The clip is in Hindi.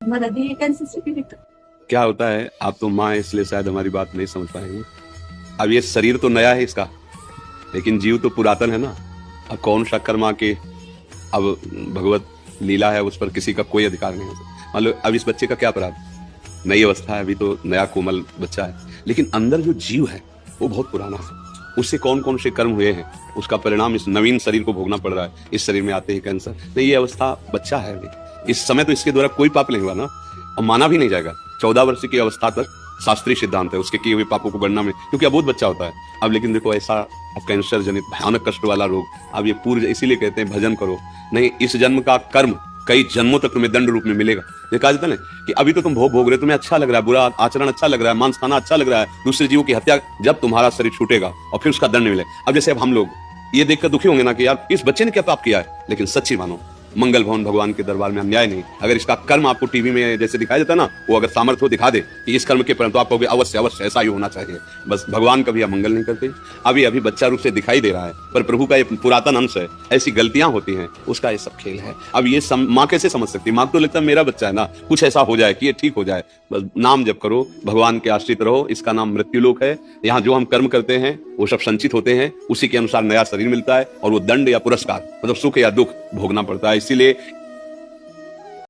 मला दी कैंसर सर्टिफिकेट। क्या होता है, आप तो माँ है इसलिए शायद हमारी बात नहीं समझ पाएंगे। अब ये शरीर तो नया है इसका, लेकिन जीव तो पुरातन है ना। अब कौन सा कर्मा के, अब भगवत लीला है, उस पर किसी का कोई अधिकार नहीं है। मतलब अब इस बच्चे का क्या अपराध, नई अवस्था है, अभी तो नया कोमल बच्चा है, लेकिन अंदर जो जीव है वो बहुत पुराना है। उससे कौन कौन से कर्म हुए हैं, उसका परिणाम इस नवीन शरीर को भोगना पड़ रहा है। इस शरीर में आते ही कैंसर नहीं, ये अवस्था बच्चा है अभी। इस समय तो इसके द्वारा कोई पाप नहीं हुआ ना, और माना भी नहीं जाएगा। 14 वर्ष की अवस्था तक शास्त्रीय सिद्धांत है उसके किए हुए पापों को गणना में, क्योंकि अबोध बच्चा होता है। अब लेकिन देखो ऐसा कैंसर जनित भयानक कष्ट वाला रोग, अब ये पूर्व, इसीलिए कहते हैं भजन करो। नहीं, इस जन्म का कर्म कई जन्मों तक तुम्हें दंड रूप में मिलेगा। देखा जाता ना कि अभी तो तुम भोग भोग रहे हो, तुम्हें अच्छा लग रहा है, बुरा आचरण अच्छा लग रहा है, मांस खाना अच्छा लग रहा है, दूसरे जीवों की हत्या, जब तुम्हारा शरीर छूटेगा और फिर उसका दंड मिले। अब जैसे अब हम लोग ये देखकर दुखी होंगे ना कि यार इस बच्चे ने क्या पाप किया है, लेकिन सच्ची मानो मंगल भवन भगवान के दरबार में अन्याय नहीं। अगर इसका कर्म आपको टीवी में जैसे दिखाया जाता है ना, वो अगर सामर्थ्य हो दिखा दे कि इस कर्म के परिणाम, तो आप कहोगे अवश्य अवश्य ऐसा ही होना चाहिए। बस भगवान कभी अमंगल नहीं करते। अभी अभी बच्चा रूप से दिखाई दे रहा है, पर प्रभु का ये पुरातन अंश है, ऐसी गलतियां होती हैं, उसका ये सब खेल है। अब ये माँ कैसे समझ सकती है? माँ को तो लगता है मेरा बच्चा है ना, कुछ ऐसा हो जाए कि ये ठीक हो जाए। बस नाम जप करो, भगवान के आश्रित रहो, इसका नाम मृत्युलोक है। यहाँ जो हम कर्म करते हैं वो सब संचित होते हैं, उसी के अनुसार नया शरीर मिलता है, और वो दंड या पुरस्कार, मतलब सुख या दुख भोगना पड़ता है। इसीलिए